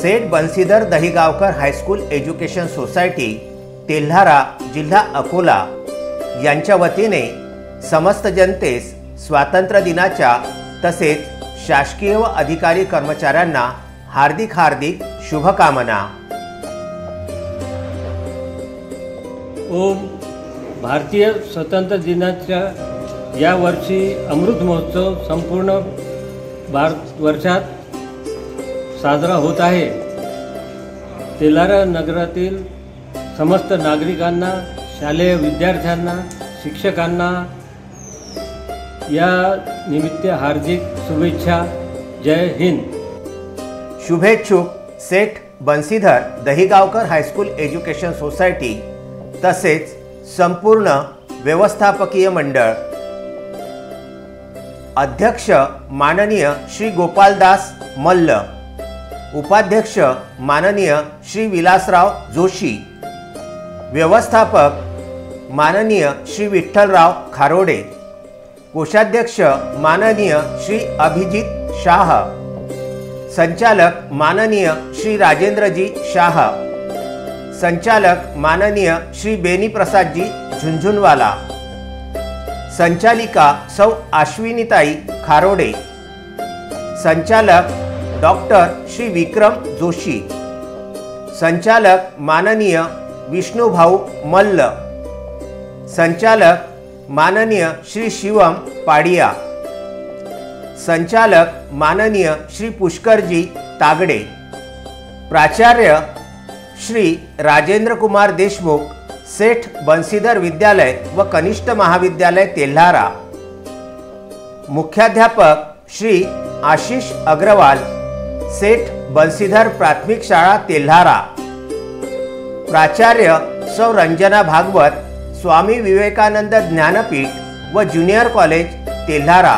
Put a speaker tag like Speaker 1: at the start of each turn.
Speaker 1: सेठ Bansidhar Dahigaonkar high school education society Telhara जिल्हा अकोला यांच्या वतीने समस्त जनतेस स्वातंत्र्य दिनाच्या तसेच शासकीय व अधिकारी कर्मचाऱ्यांना हार्दिक शुभकामना।
Speaker 2: ओम। भारतीय स्वातंत्र्य दिनाच्या या वर्षी अमृत महोत्सव संपूर्ण भारतवर्षात साजरा होत आहे। तेल्हारा नगरातील समस्त नागरिकांना, शालेय विद्यार्थ्यांना, शिक्षकांना या निमित्त हार्दिक शुभेच्छा। जय हिंद।
Speaker 1: शुभेच्छुक सेठ Bansidhar Dahigaonkar high school education society तसेच संपूर्ण व्यवस्थापकीय मंडळ। अध्यक्ष माननीय श्री गोपालदास मल्ल, उपाध्यक्ष माननीय श्री विलासराव जोशी, व्यवस्थापक माननीय श्री विठ्ठलराव खारोडे, कोषाध्यक्ष माननीय श्री अभिजित शाह, संचालक माननीय श्री राजेंद्रजी शाह, संचालक माननीय श्री बेनी प्रसादजी झुंझुनवाला, संचालिका सौ अश्विनीताई खारोडे, संचालक डॉक्टर श्री विक्रम जोशी, संचालक माननीय विष्णुभाऊ मल्ल, संचालक माननीय श्री शिवम पाडिया, संचालक माननीय श्री पुष्करजी तागडे, प्राचार्य श्री राजेंद्र कुमार देशमुख, सेठ बंसीधर विद्यालय व कनिष्ठ महाविद्यालय तेल्हारा, मुख्याध्यापक श्री आशीष अग्रवाल, सेठ बंसीधर प्राथमिक शाळा तेल्हारा, प्राचार्य सौ रंजना भागवत, स्वामी विवेकानंद ज्ञानपीठ व ज्युनियर कॉलेज तेल्हारा।